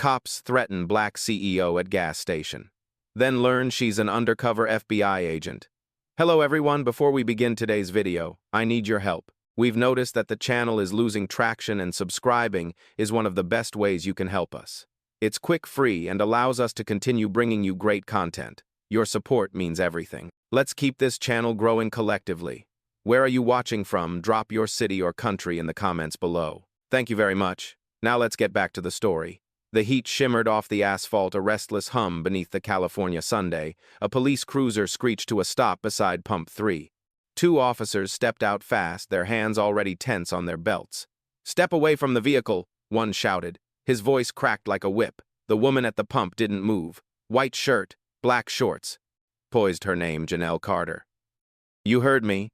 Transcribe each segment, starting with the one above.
Cops threaten black CEO at gas station. Then learn she's an undercover FBI agent. Hello everyone, before we begin today's video, I need your help. We've noticed that the channel is losing traction and subscribing is one of the best ways you can help us. It's quick, free, and allows us to continue bringing you great content. Your support means everything. Let's keep this channel growing collectively. Where are you watching from? Drop your city or country in the comments below. Thank you very much. Now let's get back to the story. The heat shimmered off the asphalt, a restless hum beneath the California Sunday. A police cruiser screeched to a stop beside Pump 3. Two officers stepped out fast, their hands already tense on their belts. "Step away from the vehicle," one shouted. His voice cracked like a whip. The woman at the pump didn't move. White shirt, black shorts. Poised her name, Janelle Carter. "You heard me."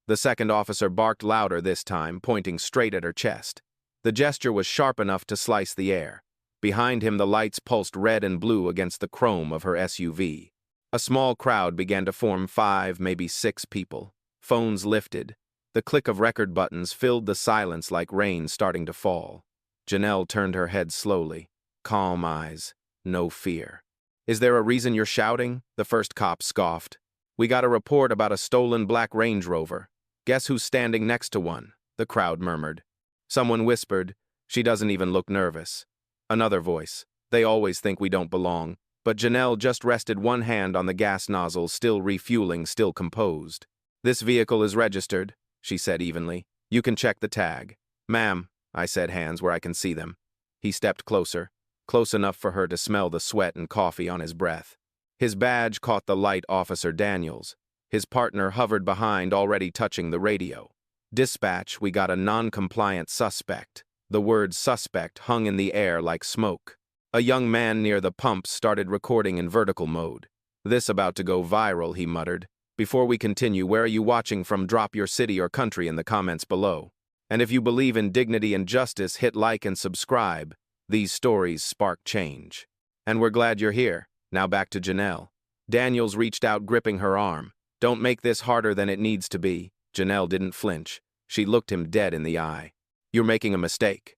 The second officer barked louder this time, pointing straight at her chest. The gesture was sharp enough to slice the air. Behind him, the lights pulsed red and blue against the chrome of her SUV. A small crowd began to form, 5, maybe 6 people. Phones lifted. The click of record buttons filled the silence like rain starting to fall. Janelle turned her head slowly. Calm eyes. No fear. "Is there a reason you're shouting?" The first cop scoffed. "We got a report about a stolen black Range Rover. Guess who's standing next to one?" The crowd murmured. Someone whispered, "She doesn't even look nervous." Another voice, "They always think we don't belong." But Janelle just rested one hand on the gas nozzle, still refueling, still composed. "This vehicle is registered," she said evenly. "You can check the tag." "Ma'am," I said, hands where I can see them. He stepped closer, close enough for her to smell the sweat and coffee on his breath. His badge caught the light, Officer Daniels. His partner hovered behind, already touching the radio. "Dispatch, we got a non-compliant suspect." The word suspect hung in the air like smoke. A young man near the pumps started recording in vertical mode. "This about to go viral," he muttered. "Before we continue, where are you watching from? Drop your city or country in the comments below. And if you believe in dignity and justice, hit like and subscribe. These stories spark change. And we're glad you're here." Now back to Janelle. Daniels reached out, gripping her arm. "Don't make this harder than it needs to be." Janelle didn't flinch. She looked him dead in the eye. "You're making a mistake.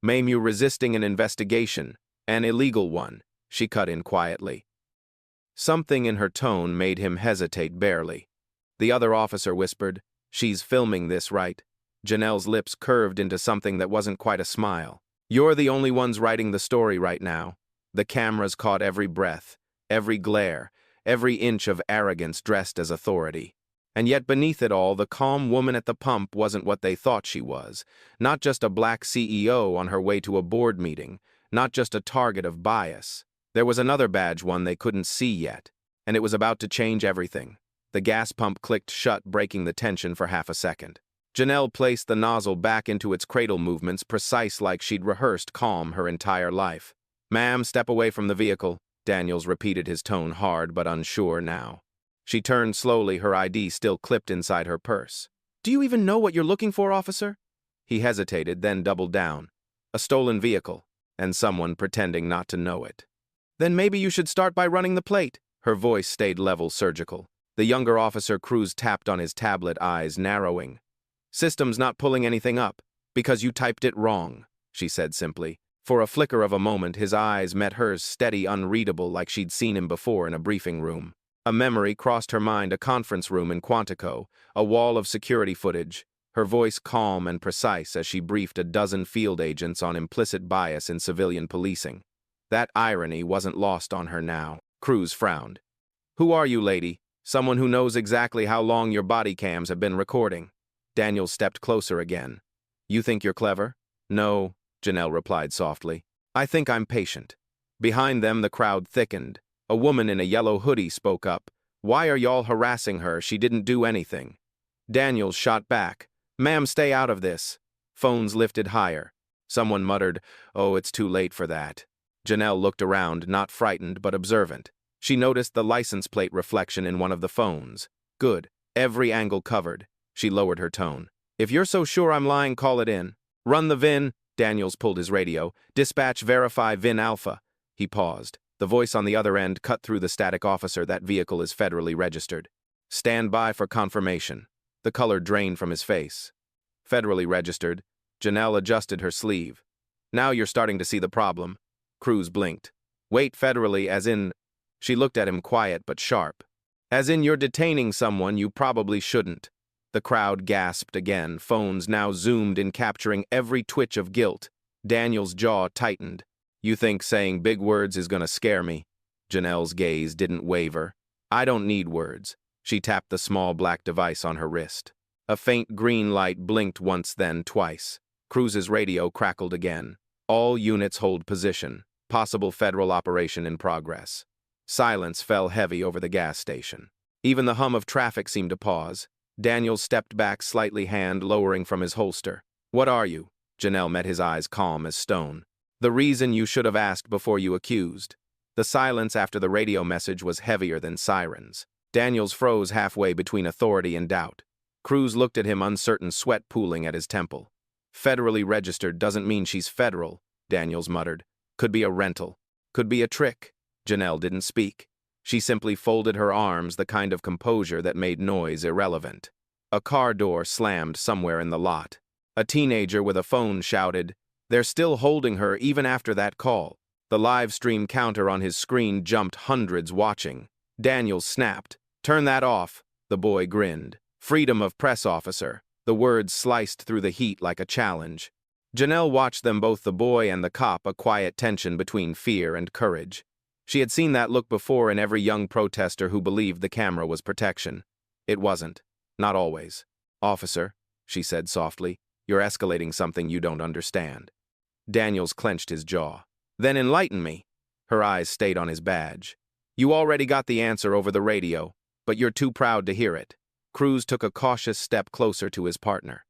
Ma'am, you're resisting an investigation. An illegal one," she cut in quietly. Something in her tone made him hesitate barely. The other officer whispered, "She's filming this, right?" Janelle's lips curved into something that wasn't quite a smile. "You're the only ones writing the story right now." The cameras caught every breath, every glare, every inch of arrogance dressed as authority. And yet beneath it all, the calm woman at the pump wasn't what they thought she was. Not just a black CEO on her way to a board meeting. Not just a target of bias. There was another badge, one they couldn't see yet. And it was about to change everything. The gas pump clicked shut, breaking the tension for half a second. Janelle placed the nozzle back into its cradle movements, precise like she'd rehearsed calm her entire life. "Ma'am, step away from the vehicle." Daniels repeated, his tone hard but unsure now. She turned slowly, her ID still clipped inside her purse. "Do you even know what you're looking for, officer?" He hesitated, then doubled down. "A stolen vehicle, and someone pretending not to know it." "Then maybe you should start by running the plate." Her voice stayed level, surgical. The younger officer Cruz tapped on his tablet, eyes narrowing. "System's not pulling anything up, because you typed it wrong," she said simply. For a flicker of a moment, his eyes met hers, steady, unreadable, like she'd seen him before in a briefing room. A memory crossed her mind, a conference room in Quantico, a wall of security footage, her voice calm and precise as she briefed a dozen field agents on implicit bias in civilian policing. That irony wasn't lost on her now. Cruz frowned. "Who are you, lady? Someone who knows exactly how long your body cams have been recording." Daniel stepped closer again. "You think you're clever?" "No," Janelle replied softly. "I think I'm patient." Behind them, the crowd thickened. A woman in a yellow hoodie spoke up. "Why are y'all harassing her? She didn't do anything." Daniels shot back. "Ma'am, stay out of this." Phones lifted higher. Someone muttered, "Oh, it's too late for that." Janelle looked around, not frightened but observant. She noticed the license plate reflection in one of the phones. Good. Every angle covered. She lowered her tone. "If you're so sure I'm lying, call it in." "Run the VIN." Daniels pulled his radio. "Dispatch, verify VIN Alpha." He paused. The voice on the other end cut through the static. "Officer, that vehicle is federally registered. Stand by for confirmation." The color drained from his face. "Federally registered." Janelle adjusted her sleeve. "Now you're starting to see the problem." Cruz blinked. Wait federally as in... She looked at him quiet but sharp. As in you're detaining someone you probably shouldn't. The crowd gasped again, phones now zoomed in capturing every twitch of guilt. Daniel's jaw tightened. You think saying big words is gonna scare me? Janelle's gaze didn't waver. I don't need words. She tapped the small black device on her wrist. A faint green light blinked once then twice. Cruz's radio crackled again. All units hold position. Possible federal operation in progress. Silence fell heavy over the gas station. Even the hum of traffic seemed to pause. Daniel stepped back slightly, hand lowering from his holster. What are you? Janelle met his eyes calm as stone. The reason you should have asked before you accused. The silence after the radio message was heavier than sirens. Daniels froze halfway between authority and doubt. Cruz looked at him, uncertain, sweat pooling at his temple. Federally registered doesn't mean she's federal, Daniels muttered. Could be a rental. Could be a trick. Janelle didn't speak. She simply folded her arms, the kind of composure that made noise irrelevant. A car door slammed somewhere in the lot. A teenager with a phone shouted, "They're still holding her even after that call." The live stream counter on his screen jumped, hundreds watching. Daniels snapped. "Turn that off." The boy grinned. "Freedom of press officer." The words sliced through the heat like a challenge. Janelle watched them, both the boy and the cop, a quiet tension between fear and courage. She had seen that look before in every young protester who believed the camera was protection. It wasn't. Not always. "Officer," she said softly, "you're escalating something you don't understand." Daniels clenched his jaw. "Then enlighten me." Her eyes stayed on his badge. "You already got the answer over the radio, but you're too proud to hear it." Cruz took a cautious step closer to his partner.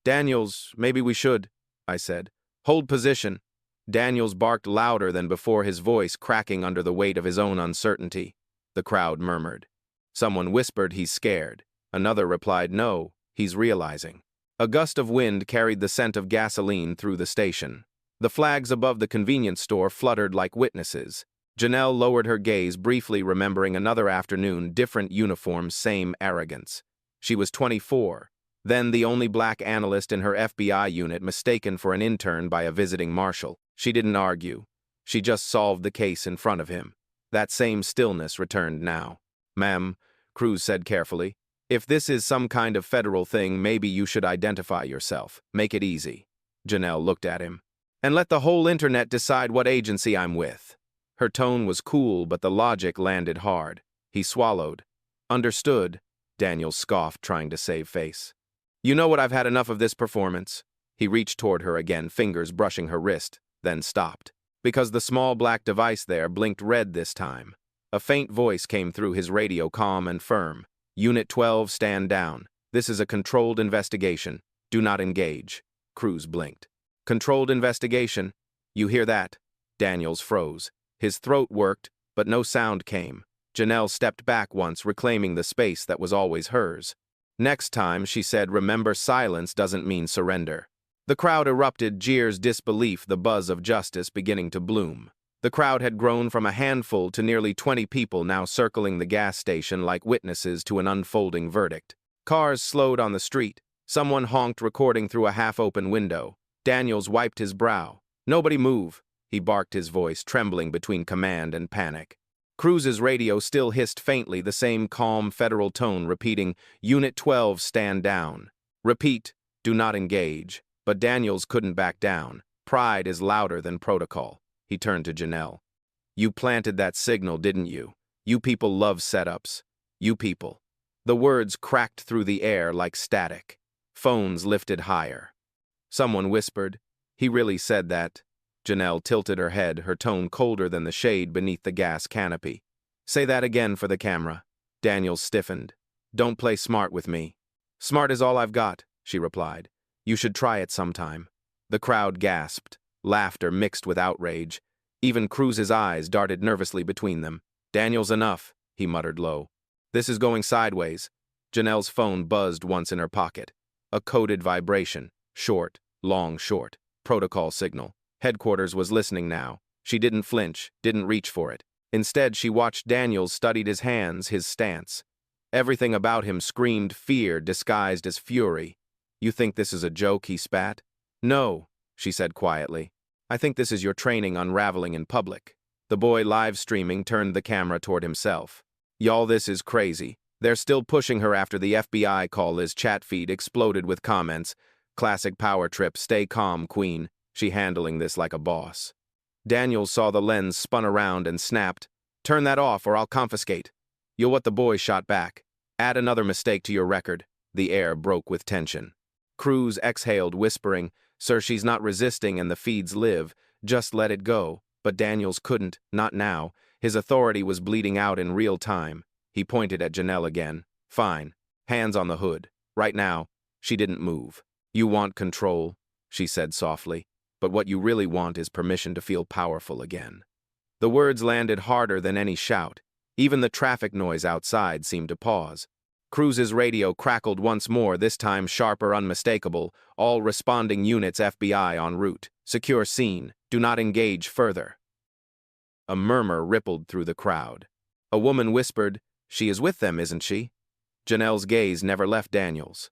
"Daniels, maybe we should," I said. "Hold position." Daniels barked louder than before, his voice cracking under the weight of his own uncertainty. The crowd murmured. Someone whispered, "He's scared." Another replied, "No, he's realizing." A gust of wind carried the scent of gasoline through the station. The flags above the convenience store fluttered like witnesses. Janelle lowered her gaze, briefly remembering another afternoon, different uniforms, same arrogance. She was 24, then the only black analyst in her FBI unit, mistaken for an intern by a visiting marshal. She didn't argue. She just solved the case in front of him. That same stillness returned now. "Ma'am," Cruz said carefully, "if this is some kind of federal thing, maybe you should identify yourself. Make it easy." Janelle looked at him. "And let the whole internet decide what agency I'm with." Her tone was cool, but the logic landed hard. He swallowed. "Understood," Daniel scoffed, trying to save face. "You know what, I've had enough of this performance." He reached toward her again, fingers brushing her wrist, then stopped. Because the small black device there blinked red this time. A faint voice came through his radio, calm and firm. "Unit 12, stand down. This is a controlled investigation. Do not engage." Cruz blinked. "Controlled investigation? You hear that?" Daniels froze. His throat worked, but no sound came. Janelle stepped back once, reclaiming the space that was always hers. "Next time," she said, "remember, silence doesn't mean surrender." The crowd erupted, jeers, disbelief, the buzz of justice beginning to bloom. The crowd had grown from a handful to nearly 20 people, now circling the gas station like witnesses to an unfolding verdict. Cars slowed on the street. Someone honked, recording through a half-open window. Daniels wiped his brow. "Nobody move," he barked, his voice trembling between command and panic. Cruz's radio still hissed faintly, the same calm federal tone repeating, "Unit 12, stand down." Repeat, "Do not engage." But Daniels couldn't back down. Pride is louder than protocol. He turned to Janelle. "You planted that signal, didn't you? You people love setups. You people." The words cracked through the air like static. Phones lifted higher. Someone whispered, "He really said that." Janelle tilted her head, her tone colder than the shade beneath the gas canopy. "Say that again for the camera." Daniels stiffened. "Don't play smart with me." "Smart is all I've got," she replied. "You should try it sometime." The crowd gasped. Laughter mixed with outrage. Even Cruz's eyes darted nervously between them. "Daniels, enough," he muttered low. "This is going sideways." Janelle's phone buzzed once in her pocket. A coded vibration. Short, long, short. Protocol signal. Headquarters was listening now. She didn't flinch, didn't reach for it. Instead, she watched Daniels, studied his hands, his stance. Everything about him screamed fear disguised as fury. "You think this is a joke?" he spat. "No," she said quietly. I think this is your training unraveling in public. The boy live streaming turned the camera toward himself. Y'all, this is crazy. They're still pushing her after the FBI call. His chat feed exploded with comments. Classic power trip, stay calm, queen. She handling this like a boss. Daniels saw the lens spun around and snapped. Turn that off or I'll confiscate. You'll what the boy shot back. Add another mistake to your record. The air broke with tension. Cruz exhaled, whispering, Sir, she's not resisting and the feeds live. Just let it go. But Daniels couldn't, not now. His authority was bleeding out in real time. He pointed at Janelle again. Fine. Hands on the hood. Right now. She didn't move. You want control, she said softly. But what you really want is permission to feel powerful again. The words landed harder than any shout. Even the traffic noise outside seemed to pause. Cruz's radio crackled once more, this time sharper, unmistakable. All responding units, FBI en route. Secure scene. Do not engage further. A murmur rippled through the crowd. A woman whispered, She is with them, isn't she? Janelle's gaze never left Daniels.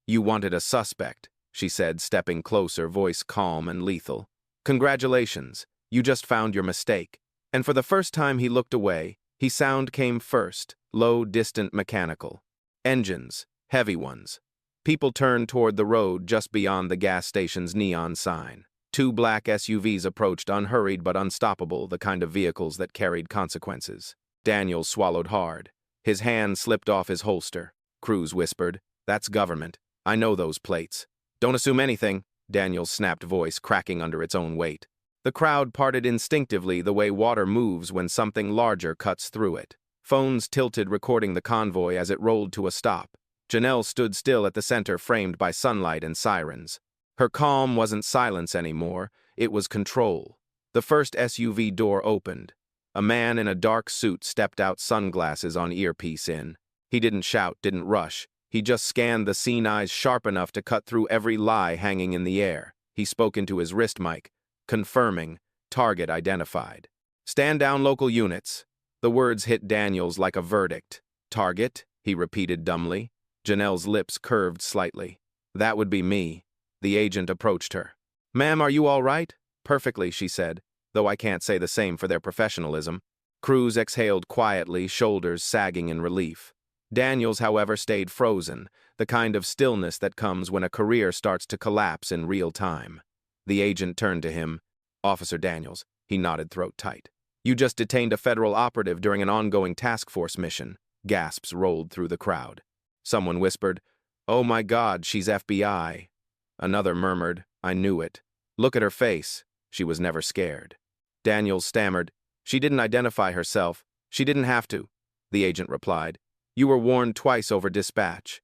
You wanted a suspect, she said, stepping closer, voice calm and lethal. Congratulations, you just found your mistake. And for the first time he looked away. His sound came first, low, distant, mechanical. Engines, heavy ones. People turned toward the road just beyond the gas station's neon sign. Two black SUVs approached, unhurried but unstoppable, the kind of vehicles that carried consequences. Daniels swallowed hard. His hand slipped off his holster. Cruz whispered, That's government. I know those plates. Don't assume anything, Daniels' snapped voice cracking under its own weight. The crowd parted instinctively, the way water moves when something larger cuts through it. Phones tilted, recording the convoy as it rolled to a stop. Janelle stood still at the center, framed by sunlight and sirens. Her calm wasn't silence anymore, it was control. The first SUV door opened. A man in a dark suit stepped out, sunglasses on, earpiece in. He didn't shout, didn't rush. He just scanned the scene, eyes sharp enough to cut through every lie hanging in the air. He spoke into his wrist mic, confirming, target identified. Stand down, local units. The words hit Daniels like a verdict. Target, he repeated dumbly. Janelle's lips curved slightly. That would be me. The agent approached her. Ma'am, are you all right? Perfectly, she said, though I can't say the same for their professionalism. Cruz exhaled quietly, shoulders sagging in relief. Daniels, however, stayed frozen, the kind of stillness that comes when a career starts to collapse in real time. The agent turned to him. Officer Daniels, he nodded, throat tight. You just detained a federal operative during an ongoing task force mission. Gasps rolled through the crowd. Someone whispered, Oh my God, she's FBI. Another murmured, I knew it. Look at her face. She was never scared. Daniels stammered, She didn't identify herself. She didn't have to. The agent replied, You were warned twice over dispatch.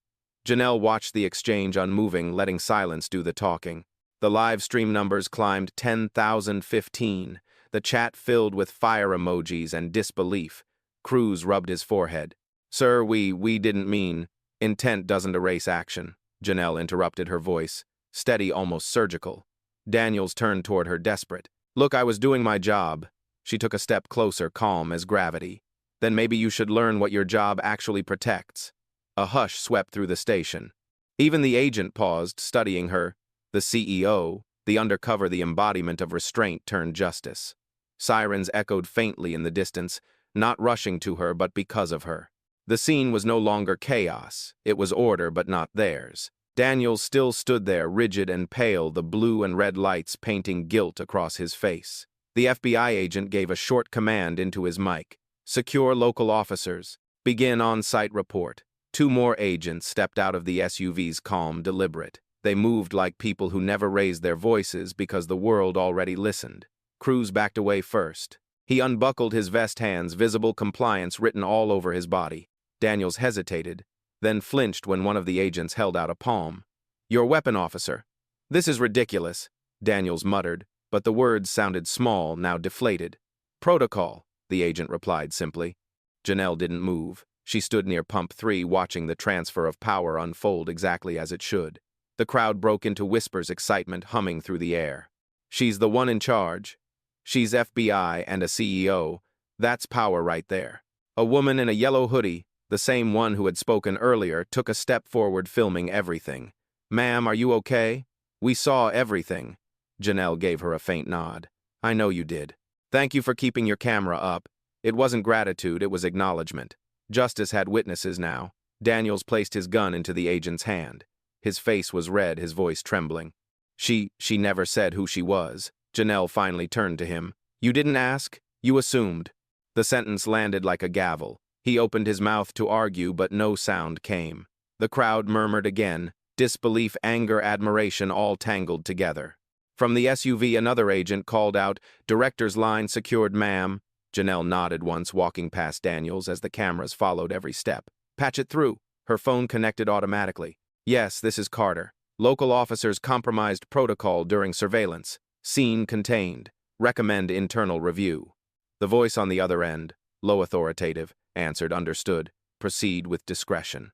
Janelle watched the exchange unmoving, letting silence do the talking. The live stream numbers climbed 10,015. The chat filled with fire emojis and disbelief. Cruz rubbed his forehead. Sir, we didn't mean. Intent doesn't erase action. Janelle interrupted, her voice steady, almost surgical. Daniels turned toward her, desperate. Look, I was doing my job. She took a step closer, calm as gravity. Then maybe you should learn what your job actually protects. A hush swept through the station. Even the agent paused, studying her. The CEO, the undercover, the embodiment of restraint turned justice. Sirens echoed faintly in the distance, not rushing to her but because of her. The scene was no longer chaos. It was order, but not theirs. Daniels still stood there, rigid and pale, the blue and red lights painting guilt across his face. The FBI agent gave a short command into his mic. Secure local officers. Begin on-site report. Two more agents stepped out of the SUVs, calm, deliberate. They moved like people who never raised their voices because the world already listened. Cruz backed away first. He unbuckled his vest, hands, visible compliance written all over his body. Daniels hesitated, then flinched when one of the agents held out a palm. Your weapon, officer. This is ridiculous, Daniels muttered, but the words sounded small, now deflated. Protocol, the agent replied simply. Janelle didn't move. She stood near pump 3, watching the transfer of power unfold exactly as it should. The crowd broke into whispers, excitement humming through the air. She's the one in charge. She's FBI and a CEO. That's power right there. A woman in a yellow hoodie, the same one who had spoken earlier, took a step forward, filming everything. Ma'am, are you okay? We saw everything. Janelle gave her a faint nod. I know you did. Thank you for keeping your camera up. It wasn't gratitude, it was acknowledgement. Justice had witnesses now. Daniels placed his gun into the agent's hand. His face was red, his voice trembling. She never said who she was. Janelle finally turned to him. You didn't ask? You assumed. The sentence landed like a gavel. He opened his mouth to argue, but no sound came. The crowd murmured again, disbelief, anger, admiration, all tangled together. From the SUV, another agent called out, Director's line secured, ma'am. Janelle nodded once, walking past Daniels as the cameras followed every step. Patch it through. Her phone connected automatically. Yes, this is Carter. Local officers compromised protocol during surveillance. Scene contained. Recommend internal review. The voice on the other end, low authoritative, answered, understood. Proceed with discretion.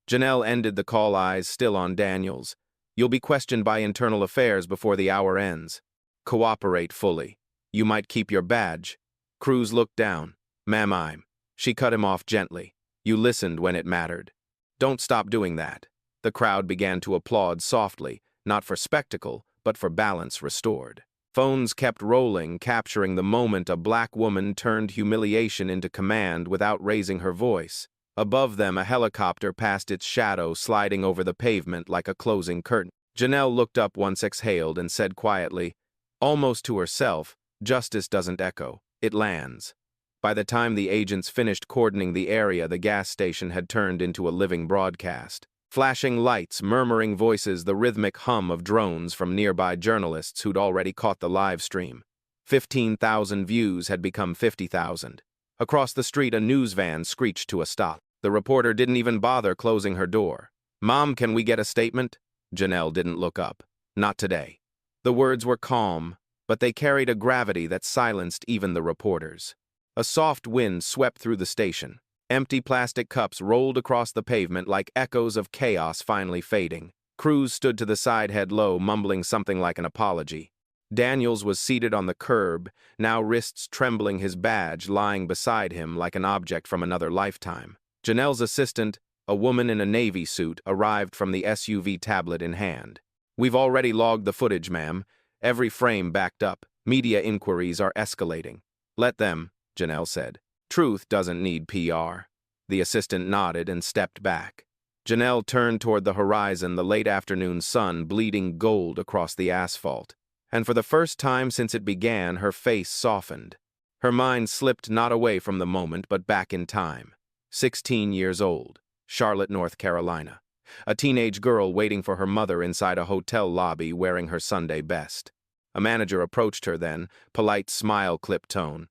Janelle ended the call, eyes still on Daniels. You'll be questioned by internal affairs before the hour ends. Cooperate fully. You might keep your badge. Cruz looked down. Ma'am, She cut him off gently. You listened when it mattered. Don't stop doing that. The crowd began to applaud softly, not for spectacle, but for balance restored. Phones kept rolling, capturing the moment a black woman turned humiliation into command without raising her voice. Above them, a helicopter passed its shadow, sliding over the pavement like a closing curtain. Janelle looked up once, exhaled, and said quietly, almost to herself, justice doesn't echo, it lands. By the time the agents finished cordoning the area, the gas station had turned into a living broadcast. Flashing lights, murmuring voices, the rhythmic hum of drones from nearby journalists who'd already caught the live stream. 15,000 views had become 50,000. Across the street, a news van screeched to a stop. The reporter didn't even bother closing her door. Mom, can we get a statement? Janelle didn't look up. Not today. The words were calm, but they carried a gravity that silenced even the reporters. A soft wind swept through the station. Empty plastic cups rolled across the pavement like echoes of chaos finally fading. Cruz stood to the side, head low, mumbling something like an apology. Daniels was seated on the curb, now wrists trembling, his badge lying beside him like an object from another lifetime. Janelle's assistant, a woman in a navy suit, arrived from the SUV, tablet in hand. We've already logged the footage, ma'am. Every frame backed up. Media inquiries are escalating. Let them, Janelle said. Truth doesn't need PR. The assistant nodded and stepped back. Janelle turned toward the horizon, the late afternoon sun bleeding gold across the asphalt. And for the first time since it began, her face softened. Her mind slipped not away from the moment, but back in time. 16 years old, Charlotte, North Carolina. A teenage girl waiting for her mother inside a hotel lobby wearing her Sunday best. A manager approached her then, polite smile-clipped tone.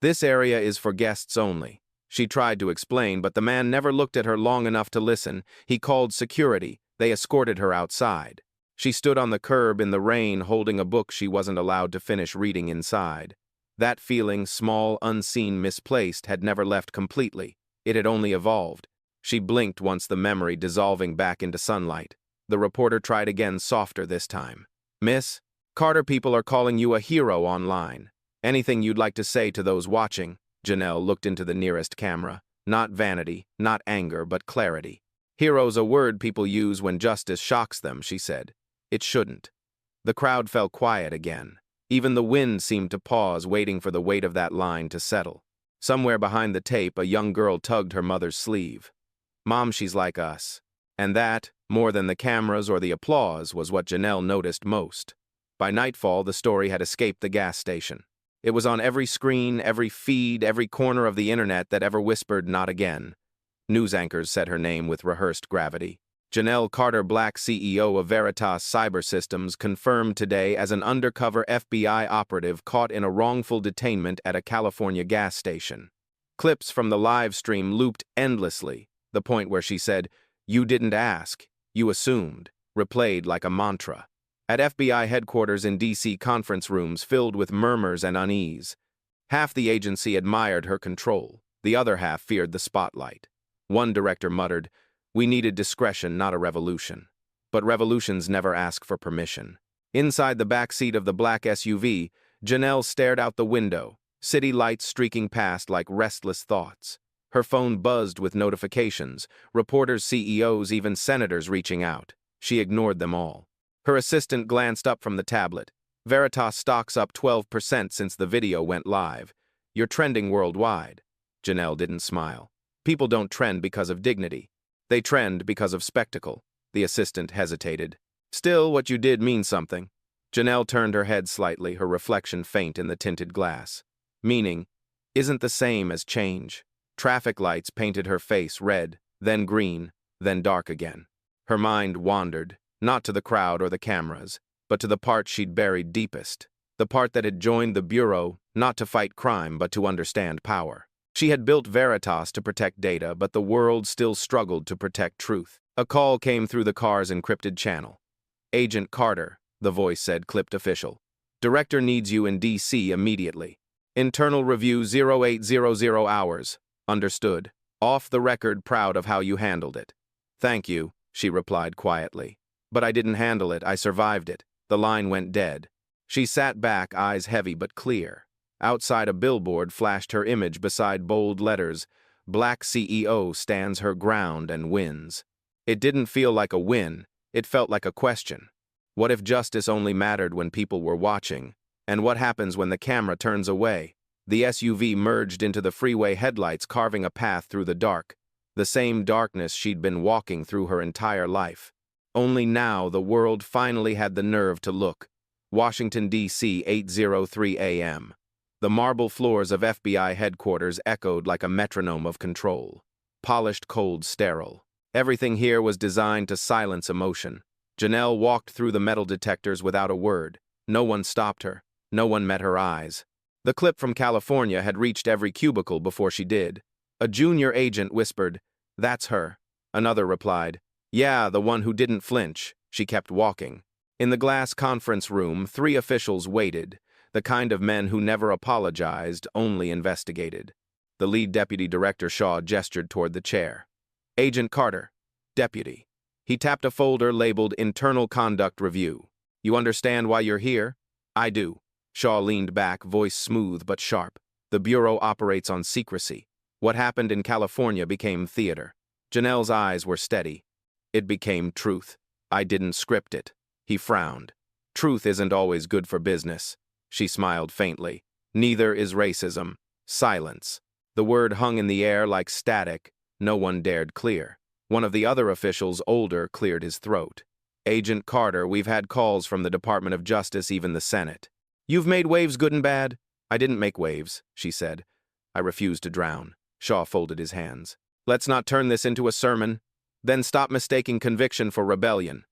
This area is for guests only. She tried to explain, but the man never looked at her long enough to listen. He called security. They escorted her outside. She stood on the curb in the rain, holding a book she wasn't allowed to finish reading inside. That feeling, small, unseen, misplaced, had never left completely. It had only evolved. She blinked once, the memory dissolving back into sunlight. The reporter tried again, softer this time. Miss, Carter people are calling you a hero online. Anything you'd like to say to those watching? Janelle looked into the nearest camera. Not vanity, not anger, but clarity. Hero's a word people use when justice shocks them, she said. It shouldn't. The crowd fell quiet again. Even the wind seemed to pause, waiting for the weight of that line to settle. Somewhere behind the tape, a young girl tugged her mother's sleeve. Mom, she's like us. And that, more than the cameras or the applause, was what Janelle noticed most. By nightfall, the story had escaped the gas station. It was on every screen, every feed, every corner of the internet that ever whispered, not again. News anchors said her name with rehearsed gravity. Janelle Carter Black, CEO of Veritas Cyber Systems, confirmed today as an undercover FBI operative caught in a wrongful detainment at a California gas station. Clips from the live stream looped endlessly, the point where she said, "You didn't ask, you assumed," replayed like a mantra. At FBI headquarters in D.C., conference rooms filled with murmurs and unease. Half the agency admired her control. The other half feared the spotlight. One director muttered, "We needed discretion, not a revolution." But revolutions never ask for permission. Inside the back seat of the black SUV, Janelle stared out the window, city lights streaking past like restless thoughts. Her phone buzzed with notifications, reporters, CEOs, even senators reaching out. She ignored them all. Her assistant glanced up from the tablet. Veritas stock's up 12% since the video went live. You're trending worldwide. Janelle didn't smile. People don't trend because of dignity. They trend because of spectacle. The assistant hesitated. Still, what you did means something. Janelle turned her head slightly, her reflection faint in the tinted glass. Meaning isn't the same as change. Traffic lights painted her face red, then green, then dark again. Her mind wandered, not to the crowd or the cameras, but to the part she'd buried deepest, the part that had joined the Bureau not to fight crime but to understand power. She had built Veritas to protect data, but the world still struggled to protect truth. A call came through the car's encrypted channel. "Agent Carter," the voice said, clipped official. "Director needs you in D.C. immediately. Internal review 0800 hours. Understood. Off the record, proud of how you handled it." "Thank you," she replied quietly. "But I didn't handle it, I survived it." The line went dead. She sat back, eyes heavy but clear. Outside a billboard flashed her image beside bold letters, "Black CEO stands her ground and wins." It didn't feel like a win, it felt like a question. What if justice only mattered when people were watching? And what happens when the camera turns away? The SUV merged into the freeway headlights, carving a path through the dark, the same darkness she'd been walking through her entire life. Only now the world finally had the nerve to look. Washington, D.C., 8:03 a.m. The marble floors of FBI headquarters echoed like a metronome of control. Polished, cold, sterile. Everything here was designed to silence emotion. Janelle walked through the metal detectors without a word. No one stopped her. No one met her eyes. The clip from California had reached every cubicle before she did. A junior agent whispered, "That's her." Another replied, "Yeah, the one who didn't flinch." She kept walking. In the glass conference room, 3 officials waited, the kind of men who never apologized, only investigated. The lead deputy director, Shaw, gestured toward the chair. "Agent Carter, deputy." He tapped a folder labeled Internal Conduct Review. "You understand why you're here?" "I do." Shaw leaned back, voice smooth but sharp. "The Bureau operates on secrecy. What happened in California became theater." Janelle's eyes were steady. "It became truth. I didn't script it." He frowned. "Truth isn't always good for business." She smiled faintly. "Neither is racism." Silence. The word hung in the air like static. No one dared clear. One of the other officials, older, cleared his throat. "Agent Carter, we've had calls from the Department of Justice, even the Senate." "You've made waves, good and bad." "I didn't make waves," she said. "I refuse to drown." Shaw folded his hands. "Let's not turn this into a sermon. Then stop mistaking conviction for rebellion."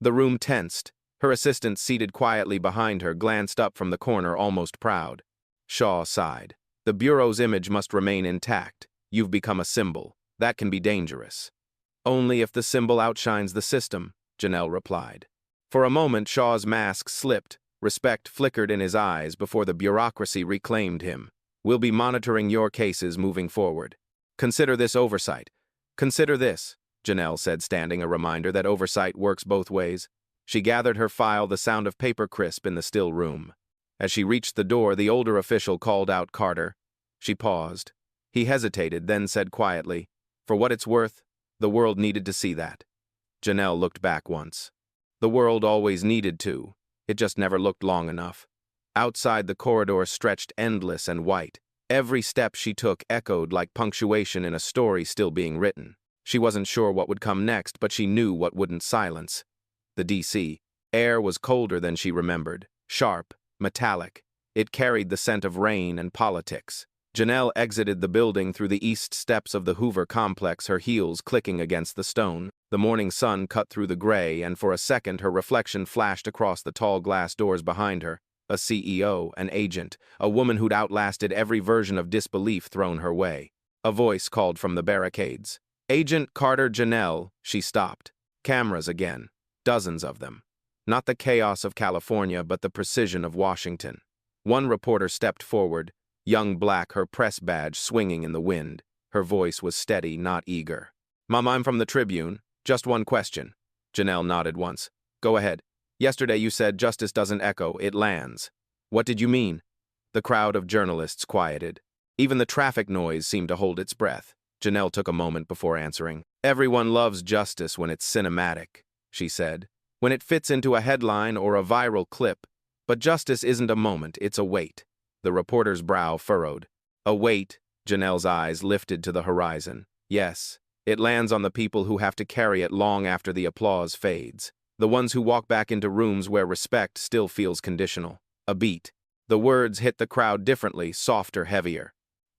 The room tensed. Her assistant, seated quietly behind her, glanced up from the corner, almost proud. Shaw sighed. "The Bureau's image must remain intact. You've become a symbol. That can be dangerous." "Only if the symbol outshines the system," Janelle replied. For a moment, Shaw's mask slipped. Respect flickered in his eyes before the bureaucracy reclaimed him. "We'll be monitoring your cases moving forward. Consider this oversight." "Consider this," Janelle said, standing, a reminder that oversight works both ways. She gathered her file, the sound of paper crisp in the still room. As she reached the door, the older official called out, "Carter." She paused. He hesitated, then said quietly, "For what it's worth, the world needed to see that." Janelle looked back once. The world always needed to. It just never looked long enough. Outside, the corridor stretched endless and white. Every step she took echoed like punctuation in a story still being written. She wasn't sure what would come next, but she knew what wouldn't silence. The D.C. air was colder than she remembered, sharp, metallic. It carried the scent of rain and politics. Janelle exited the building through the east steps of the Hoover complex, her heels clicking against the stone. The morning sun cut through the gray, and for a second her reflection flashed across the tall glass doors behind her. A CEO, an agent, a woman who'd outlasted every version of disbelief thrown her way. A voice called from the barricades. "Agent Carter Janelle." She stopped. Cameras again. Dozens of them. Not the chaos of California, but the precision of Washington. One reporter stepped forward, young black, her press badge swinging in the wind. Her voice was steady, not eager. "Mom, I'm from the Tribune. Just one question." Janelle nodded once. "Go ahead. Yesterday you said justice doesn't echo, it lands." "What did you mean?" The crowd of journalists quieted. Even the traffic noise seemed to hold its breath. Janelle took a moment before answering. "Everyone loves justice when it's cinematic," she said. "When it fits into a headline or a viral clip. But justice isn't a moment, it's a weight. The reporter's brow furrowed. A weight, Janelle's eyes lifted to the horizon. Yes, it lands on the people who have to carry it long after the applause fades. The ones who walk back into rooms where respect still feels conditional. A beat. The words hit the crowd differently, softer, heavier.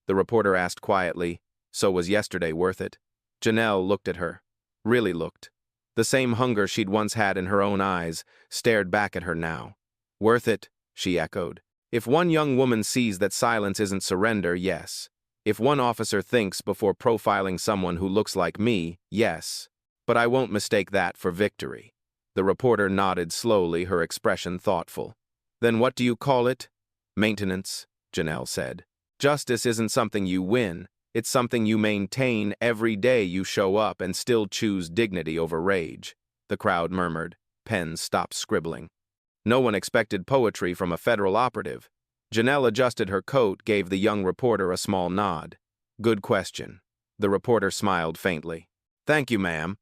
The reporter asked quietly, "So was yesterday worth it?" Janelle looked at her. Really looked. The same hunger she'd once had in her own eyes stared back at her now. "Worth it," she echoed. "If one young woman sees that silence isn't surrender, yes. If one officer thinks before profiling someone who looks like me, yes. But I won't mistake that for victory." The reporter nodded slowly, her expression thoughtful. "Then what do you call it?" "Maintenance," Janelle said. "Justice isn't something you win. It's something you maintain every day you show up and still choose dignity over rage." The crowd murmured. Pens stopped scribbling. No one expected poetry from a federal operative. Janelle adjusted her coat, gave the young reporter a small nod. "Good question." The reporter smiled faintly. "Thank you, ma'am."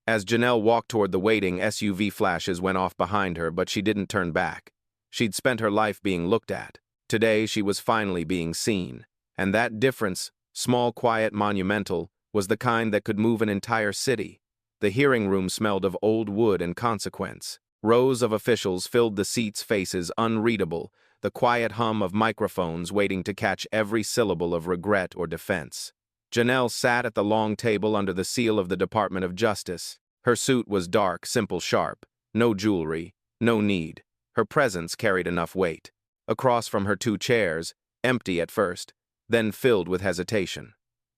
As Janelle walked toward the waiting, SUV flashes went off behind her, but she didn't turn back. She'd spent her life being looked at. Today she was finally being seen. And that difference, small, quiet, monumental, was the kind that could move an entire city. The hearing room smelled of old wood and consequence. Rows of officials filled the seats, faces unreadable, the quiet hum of microphones waiting to catch every syllable of regret or defense. Janelle sat at the long table under the seal of the Department of Justice. Her suit was dark, simple, sharp. No jewelry, no need. Her presence carried enough weight. Across from her two chairs, empty at first, then filled with hesitation.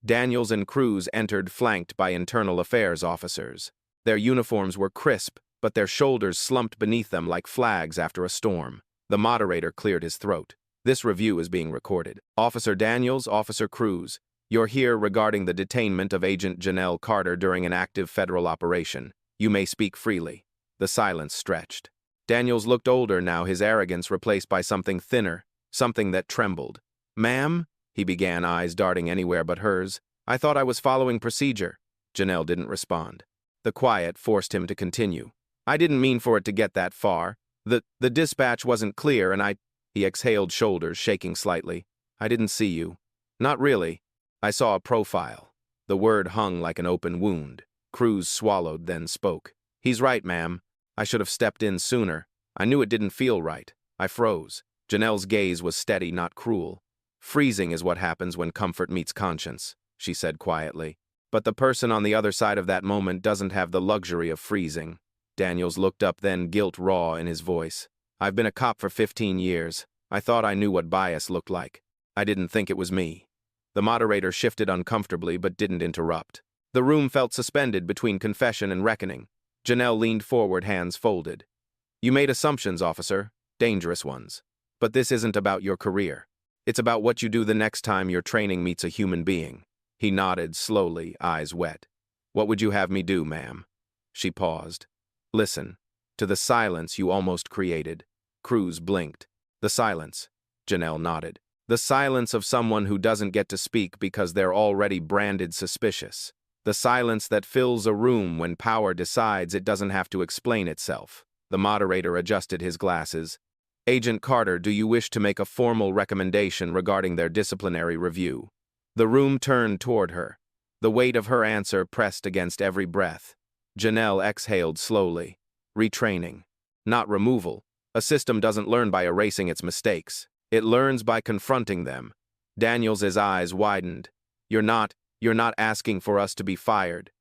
Daniels and Cruz entered, flanked by internal affairs officers. Their uniforms were crisp, but their shoulders slumped beneath them like flags after a storm. The moderator cleared his throat. "This review is being recorded. Officer Daniels, Officer Cruz, you're here regarding the detainment of Agent Janelle Carter during an active federal operation. You may speak freely." The silence stretched. Daniels looked older now, his arrogance replaced by something thinner, something that trembled. "Ma'am?" he began, eyes darting anywhere but hers. "I thought I was following procedure." Janelle didn't respond. The quiet forced him to continue. "I didn't mean for it to get that far. The dispatch wasn't clear and He exhaled, shoulders shaking slightly. "I didn't see you." "Not really. I saw a profile." The word hung like an open wound. Cruz swallowed, then spoke. "He's right, ma'am. I should have stepped in sooner. I knew it didn't feel right. I froze." Janelle's gaze was steady, not cruel. "Freezing is what happens when comfort meets conscience," she said quietly. "But the person on the other side of that moment doesn't have the luxury of freezing." Daniels looked up, then guilt raw in his voice. "I've been a cop for 15 years. I thought I knew what bias looked like. I didn't think it was me." The moderator shifted uncomfortably but didn't interrupt. The room felt suspended between confession and reckoning. Janelle leaned forward, hands folded. "You made assumptions, officer, dangerous ones. But this isn't about your career. It's about what you do the next time your training meets a human being." He nodded slowly, eyes wet. "What would you have me do, ma'am?" She paused. "Listen, to the silence you almost created." Cruz blinked. "The silence," Janelle nodded. "The silence of someone who doesn't get to speak because they're already branded suspicious. The silence that fills a room when power decides it doesn't have to explain itself." The moderator adjusted his glasses. "Agent Carter, do you wish to make a formal recommendation regarding their disciplinary review?" The room turned toward her. The weight of her answer pressed against every breath. Janelle exhaled slowly. "Retraining. Not removal. A system doesn't learn by erasing its mistakes. It learns by confronting them." Daniels' eyes widened. You're not asking for us to be fired."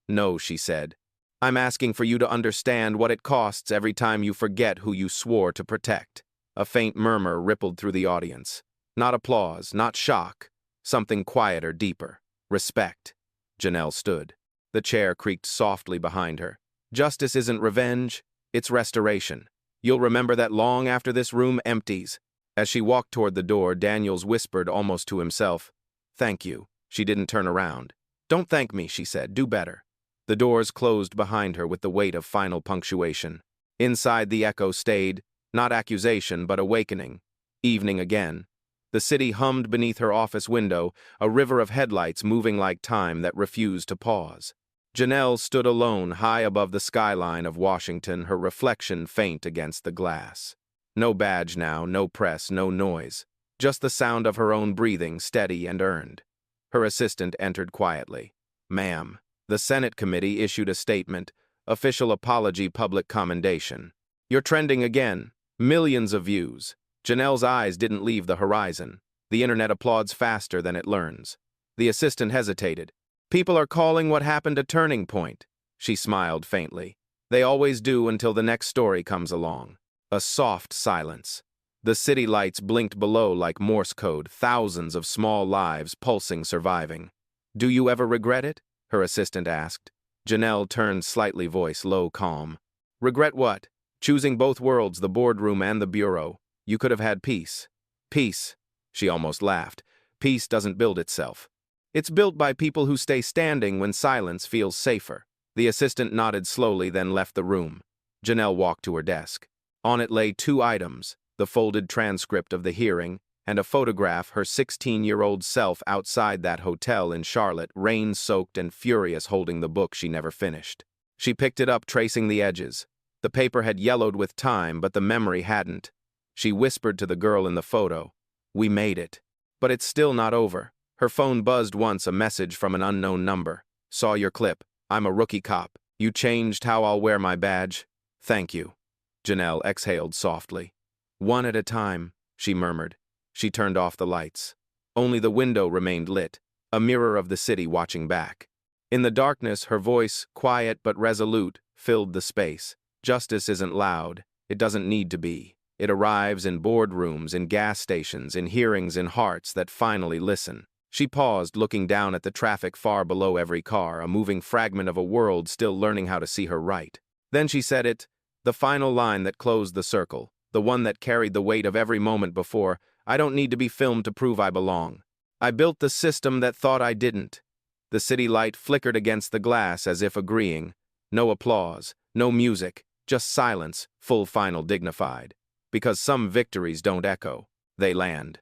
"No," she said. "I'm asking for you to understand what it costs every time you forget who you swore to protect." A faint murmur rippled through the audience. Not applause, not shock. Something quieter, deeper. Respect. Janelle stood. The chair creaked softly behind her. "Justice isn't revenge, it's restoration. You'll remember that long after this room empties." As she walked toward the door, Daniels whispered almost to himself, "Thank you." She didn't turn around. "Don't thank me," she said. "Do better." The doors closed behind her with the weight of final punctuation. Inside, the echo stayed, not accusation, but awakening. Evening again. The city hummed beneath her office window, a river of headlights moving like time that refused to pause. Janelle stood alone high above the skyline of Washington, her reflection faint against the glass. No badge now, no press, no noise. Just the sound of her own breathing, steady and earned. Her assistant entered quietly. "Ma'am, the Senate committee issued a statement, official apology, public commendation. You're trending again. Millions of views." Janelle's eyes didn't leave the horizon. The internet applauds faster than it learns. The assistant hesitated. "People are calling what happened a turning point." She smiled faintly. "They always do until the next story comes along." A soft silence. The city lights blinked below like Morse code, thousands of small lives pulsing, surviving. "Do you ever regret it?" her assistant asked. Janelle turned slightly, voice low, calm. "Regret what?" "Choosing both worlds, the boardroom and the bureau. You could have had peace." "Peace," she almost laughed. "Peace doesn't build itself. It's built by people who stay standing when silence feels safer." The assistant nodded slowly, then left the room. Janelle walked to her desk. On it lay 2 items, the folded transcript of the hearing and a photograph, her 16-year-old self outside that hotel in Charlotte, rain-soaked and furious, holding the book she never finished. She picked it up, tracing the edges. The paper had yellowed with time, but the memory hadn't. She whispered to the girl in the photo, "We made it." But it's still not over. Her phone buzzed once, a message from an unknown number. "Saw your clip. I'm a rookie cop. You changed how I'll wear my badge. Thank you." Janelle exhaled softly. "One at a time," she murmured. She turned off the lights. Only the window remained lit, a mirror of the city watching back. In the darkness, her voice, quiet but resolute, filled the space. "Justice isn't loud. It doesn't need to be. It arrives in boardrooms, in gas stations, in hearings, in hearts that finally listen." She paused, looking down at the traffic far below every car, a moving fragment of a world still learning how to see her right. Then she said it, the final line that closed the circle, the one that carried the weight of every moment before. "I don't need to be filmed to prove I belong. I built the system that thought I didn't." The city light flickered against the glass as if agreeing. No applause, no music, just silence, full, final, dignified. Because some victories don't echo, they land.